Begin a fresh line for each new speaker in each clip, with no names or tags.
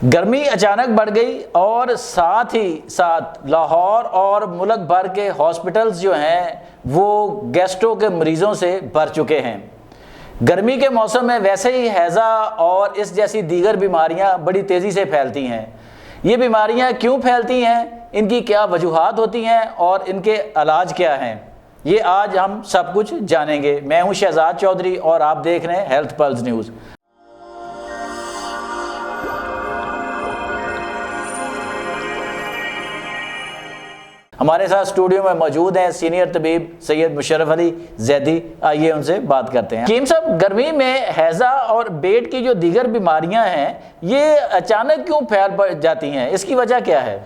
گرمی اچانک بڑھ گئی اور ساتھ ہی ساتھ لاہور اور ملک بھر کے ہاسپٹلز جو ہیں وہ گیسٹرو کے مریضوں سے بھر چکے ہیں۔ گرمی کے موسم میں ویسے ہی ہیضہ اور اس جیسی دیگر بیماریاں بڑی تیزی سے پھیلتی ہیں۔ یہ بیماریاں کیوں پھیلتی ہیں، ان کی کیا وجوہات ہوتی ہیں اور ان کے علاج کیا ہیں، یہ آج ہم سب کچھ جانیں گے۔ میں ہوں شہزاد چودھری اور آپ دیکھ رہے ہیں ہیلتھ پلس نیوز۔ ہمارے ساتھ اسٹوڈیو میں موجود ہیں سینئر طبیب سید مشرف علی زیدی، آئیے ان سے بات کرتے ہیں۔ حکیم صاحب، گرمی میں ہیضہ اور پیٹ کی جو دیگر بیماریاں ہیں یہ اچانک کیوں پھیل جاتی ہیں، اس کی وجہ کیا ہے؟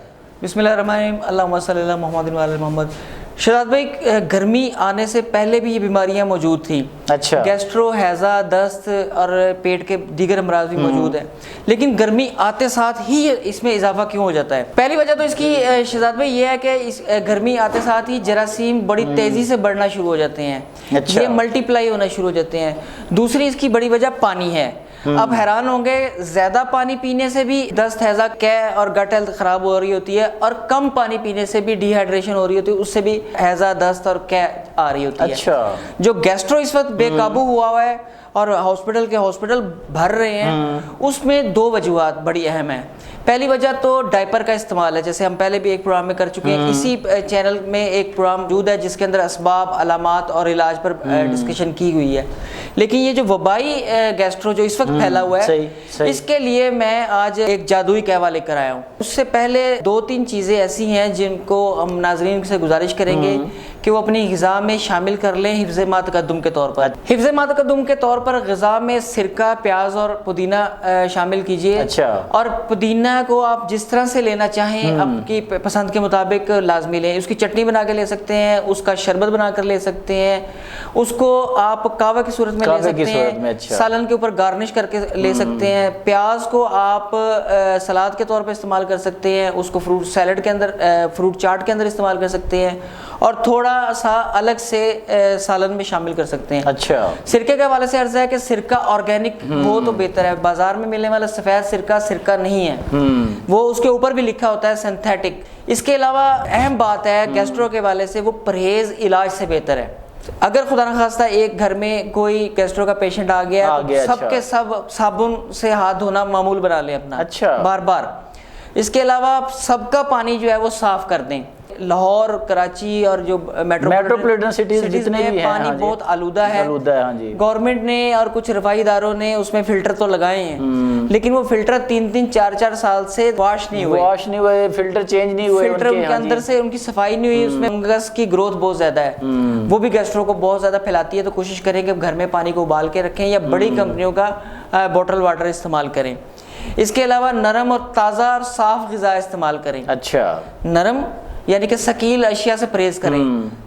بسم اللہ الرحمن الرحیم، اللہم صلی اللہ محمد وعلی محمد۔ شہزاد بھائی، گرمی آنے سے پہلے بھی یہ بیماریاں موجود تھیں۔
اچھا،
گیسٹرو، ہیضہ، دست اور پیٹ کے دیگر امراض بھی موجود ہیں، لیکن گرمی آتے ساتھ ہی اس میں اضافہ کیوں ہو جاتا ہے؟ پہلی وجہ تو اس کی شہزاد بھائی یہ ہے کہ اس گرمی آتے ساتھ ہی جراثیم بڑی تیزی سے بڑھنا شروع ہو جاتے ہیں، یہ ملٹی پلائی ہونا شروع ہو جاتے ہیں۔ دوسری اس کی بڑی وجہ پانی ہے۔ اب حیران ہوں گے، زیادہ پانی پینے سے بھی دست، ہیضہ، قے اور گٹ ہیلتھ خراب ہو رہی ہوتی ہے، اور کم پانی پینے سے بھی ڈی ہائیڈریشن ہو رہی ہوتی ہے، اس سے بھی ہیضہ، دست اور قے آ رہی ہوتی ہے۔
اچھا،
جو گیسٹرو اس وقت بے قابو ہوا ہے اور ہاسپٹل بھر رہے ہیں، اس میں دو وجوہات بڑی اہم ہیں۔ پہلی وجہ تو ڈائپر کا استعمال ہے، جیسے ہم پہلے بھی ایک پروگرام میں کر چکے ہیں۔ اسی چینل میں ایک پروگرام موجود ہے جس کے اندر اسباب، علامات اور علاج پر ڈسکشن کی ہوئی ہے۔ لیکن یہ جو وبائی گیسٹرو جو اس وقت پھیلا ہوا ہے، اس کے لیے میں آج ایک جادوئی قہوہ لے کر آیا ہوں۔ اس سے پہلے دو تین چیزیں ایسی ہیں جن کو ہم ناظرین سے گزارش کریں گے کہ وہ اپنی غذا میں شامل کر لیں حفظ ما تقدم کے طور پر۔ حفظ ما تقدم کے طور پر غذا میں سرکہ، پیاز اور پودینہ شامل کیجئے۔
اچھا،
اور پودینہ کو آپ جس طرح سے لینا چاہیں آپ کی پسند کے مطابق لازمی لیں۔ اس کی چٹنی بنا کے لے سکتے ہیں، اس کا شربت بنا کر لے سکتے ہیں، اس کو آپ قہوہ کی صورت میں لے سکتے ہیں، سالن کے اوپر گارنش کر کے لے سکتے ہیں۔ پیاز کو آپ سلاد کے طور پر استعمال کر سکتے ہیں، اس کو فروٹ سیلڈ کے اندر، فروٹ چاٹ کے اندر استعمال کر سکتے ہیں، اور تھوڑا سا الگ سے سالن میں شامل کر سکتے ہیں۔
اچھا،
سرکے کے حوالے سے عرض ہے کہ سرکہ آرگینک ہو تو بہتر ہے۔ بازار میں ملنے والا سفید سرکہ نہیں ہے، وہ اس کے اوپر بھی لکھا ہوتا ہے سنتھیٹک۔ اس کے علاوہ اہم بات ہے گیسٹرو کے حوالے سے، وہ پرہیز علاج سے بہتر ہے۔ اگر خدا نخواستہ ایک گھر میں کوئی گیسٹرو کا پیشنٹ آ گیا تو سب کے سب صابن سے ہاتھ دھونا معمول بنا لیں اپنا،
اچھا،
بار بار۔ اس کے علاوہ سب کا پانی جو ہے وہ صاف کر دیں۔ لاہور، کراچی اور جو
میٹروپولیٹن سٹیز جتنے بھی ہیں،
پانی بہت آلودہ ہے۔ گورنمنٹ نے اور کچھ رفائی اداروں نے اس میں فلٹر تو لگائے ہیں، لیکن وہ فلٹر 3 4 سال سے واش نہیں ہوئے،
فلٹر چینج نہیں ہوئے،
فلٹر کے اندر سے ان کی صفائی نہیں ہوئی، اس میں فنگس کی گروتھ بہت زیادہ ہے، وہ بھی گیسٹرو کو بہت زیادہ پھیلاتی ہے۔ تو کوشش کریں کہ گھر میں پانی کو ابال کے رکھیں یا بڑی کمپنیوں کا بوٹل واٹر استعمال کریں۔ اس کے علاوہ نرم اور تازہ اور صاف غذا استعمال کریں۔
اچھا،
نرم یعنی کہ ثقیل اشیاء سے پرہیز کریں،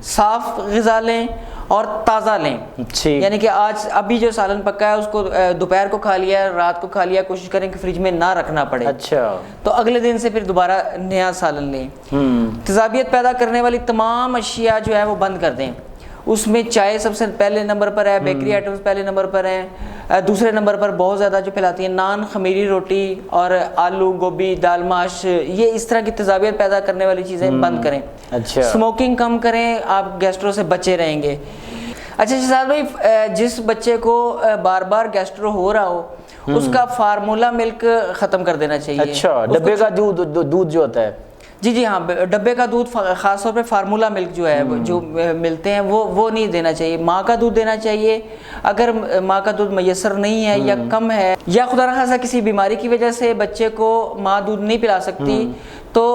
صاف غذا لیں اور تازہ لیں۔ یعنی کہ آج ابھی جو سالن پکا ہے اس کو دوپہر کو کھا لیا، رات کو کھا لیا، کوشش کریں کہ فریج میں نہ رکھنا پڑے۔
اچھا،
تو اگلے دن سے پھر دوبارہ نیا سالن لیں۔ تیزابیت پیدا کرنے والی تمام اشیاء جو ہے وہ بند کر دیں۔ اس میں چائے سب سے پہلے نمبر پر ہے، بیکری آئٹمز پہلے نمبر پر ہیں، دوسرے نمبر پر بہت زیادہ جو پھیلاتی ہیں نان، خمیری روٹی اور آلو، گوبھی، دال ماش، یہ اس طرح کی تیزابیت پیدا کرنے والی چیزیں بند کریں۔
اچھا،
اسموکنگ کم کریں، آپ گیسٹرو سے بچے رہیں گے۔ اچھا شہزاد بھائی، جس بچے کو بار بار گیسٹرو ہو رہا ہو اس کا فارمولا ملک ختم کر دینا چاہیے۔
اچھا، ڈبے کا دودھ جو ہوتا ہے،
جی ہاں، ڈبے کا دودھ، خاص طور پہ فارمولا ملک جو ہے جو ملتے ہیں وہ نہیں دینا چاہیے۔ ماں کا دودھ دینا چاہیے۔ اگر ماں کا دودھ میسر نہیں ہے یا کم ہے یا خدا نخواستہ کسی بیماری کی وجہ سے بچے کو ماں دودھ نہیں پلا سکتی تو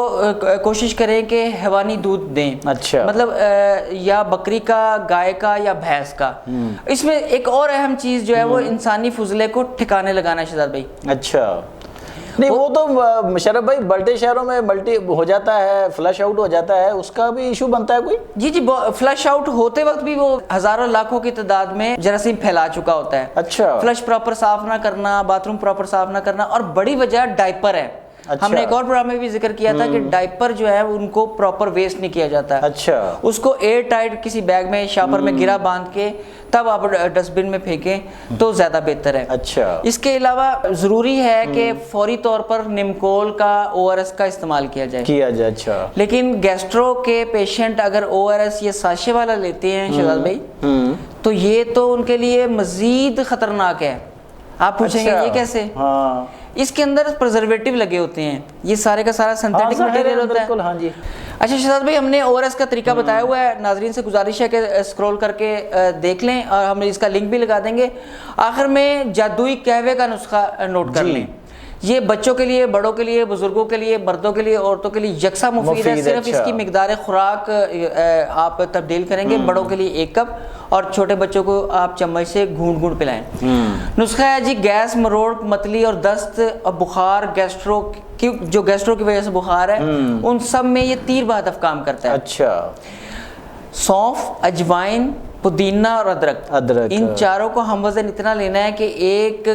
کوشش کریں کہ حیوانی دودھ دیں۔
اچھا،
مطلب یا بکری کا، گائے کا یا بھینس کا۔ اس میں ایک اور اہم چیز جو ہے وہ انسانی فضلے کو ٹھکانے لگانا ہے شہزاد بھائی۔
اچھا، نہیں وہ تو مشرف بھائی بڑے شہروں میں ملٹی ہو جاتا ہے، فلش آؤٹ ہو جاتا ہے، اس کا بھی ایشو بنتا ہے کوئی؟
جی فلش آؤٹ ہوتے وقت بھی وہ ہزاروں لاکھوں کی تعداد میں جراثیم پھیلا چکا ہوتا ہے۔
اچھا،
فلش پراپر صاف نہ کرنا، باتھ روم پراپر صاف نہ کرنا، اور بڑی وجہ ڈائپر ہے۔ ہم نے ایک اور پروگرام میں بھی ذکر کیا تھا کہ ڈائپر جو ہے ان کو پراپر ویسٹ نہیں کیا جاتا ہے،
اچھا،
اس کو ایئر ٹائٹ کسی بیگ میں شاپر میں گرا باندھ کے تب آپ ڈسٹ بن میں پھینکیں تو زیادہ بہتر ہے۔
اچھا،
اس کے علاوہ ضروری ہے کہ فوری طور پر نمکول کا ORS کا استعمال کیا جائے۔
اچھا،
لیکن گیسٹرو کے پیشنٹ اگر ORS یا ساشے والا لیتے ہیں شہزاد بھائی تو یہ تو ان کے لیے مزید خطرناک ہے۔ آپ پوچھیں گے یہ کیسے؟
ہاں،
اس کے اندر پرزرویٹو لگے ہوتے ہیں، یہ سارے کا سارا سنتھیٹک مٹیریل ہوتا ہے۔
بالکل، ہاں جی۔
اچھا شہزاد بھائی، ہم نے ORS کا طریقہ بتایا ہوا ہے، ناظرین سے گزارش ہے کہ اسکرول کر کے دیکھ لیں، اور ہم اس کا لنک بھی لگا دیں گے۔ آخر میں جادوئی قہوے کا نسخہ نوٹ کر لیں، یہ بچوں کے لیے، بڑوں کے لیے، بزرگوں کے لیے، مردوں کے لیے، عورتوں کے لیے یکساں مفید ہے۔ صرف اس کی مقدار خوراک آپ تبدیل کریں گے، بڑوں کے لیے 1 کپ اور چھوٹے بچوں کو آپ چمچ سے گھونٹ گھونٹ پلائیں۔ نسخہ ہے جی، گیس، مروڑ، متلی اور دست اور بخار، گیسٹرو کی وجہ سے بخار ہے، ان سب میں یہ تیر بہدف کام کرتا ہے۔
اچھا،
سونف، اجوائن، پودینہ اور ادرک، ان چاروں کو ہم وزن اتنا لینا ہے کہ 1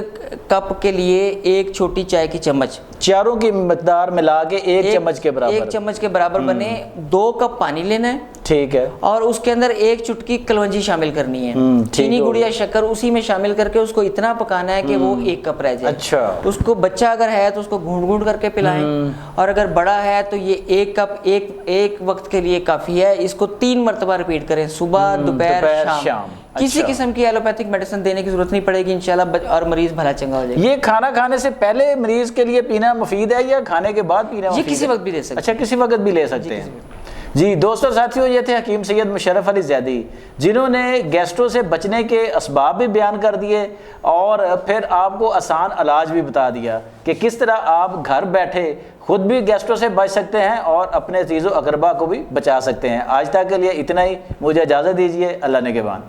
کپ کے لیے 1 چھوٹی چائے کی چمچ،
چاروں کی مقدار ملا کے 1 چمچ کے برابر،
1 چمچ کے برابر بنے۔ 2 کپ پانی لینا ہے،
ٹھیک ہے،
اور اس کے اندر 1 چٹکی کلونجی شامل کرنی ہے، چینی، گڑ یا شکر اسی میں شامل کر کے اس کو اتنا پکانا ہے کہ وہ 1 کپ رہ جائے۔
اچھا،
اس کو بچہ اگر ہے تو اس کو گھونٹ گھونٹ کر کے پلائیں، اور اگر بڑا ہے تو یہ 1 کپ ایک وقت کے لیے کافی ہے۔ اس کو 3 مرتبہ ریپیٹ کریں، صبح، دوپہر، شام۔ کسی قسم کی ایلوپیتھک میڈیسن دینے کی ضرورت نہیں پڑے گی انشاءاللہ، اور مریض بھلا چنگا ہو جائے گا۔
یہ کھانا کھانے سے پہلے مریض کے لیے پینا مفید ہے یا کھانے کے بعد پینا مفید ہے؟
یہ کسی وقت بھی لے سکتے ہیں۔
اچھا، کسی وقت بھی لے سکتے ہیں۔ جی دوستو ساتھیو، یہ تھے حکیم سید مشرف علی زیدی، جنہوں نے گیسٹرو سے بچنے کے اسباب بھی بیان کر دیے اور پھر آپ کو آسان علاج بھی بتا دیا کہ کس طرح آپ گھر بیٹھے خود بھی گیسٹرو سے بچ سکتے ہیں اور اپنے عزیز و اقربا کو بھی بچا سکتے ہیں۔ آج تک کے لیے اتنا ہی، مجھے اجازت دیجیے، اللہ نگہبان۔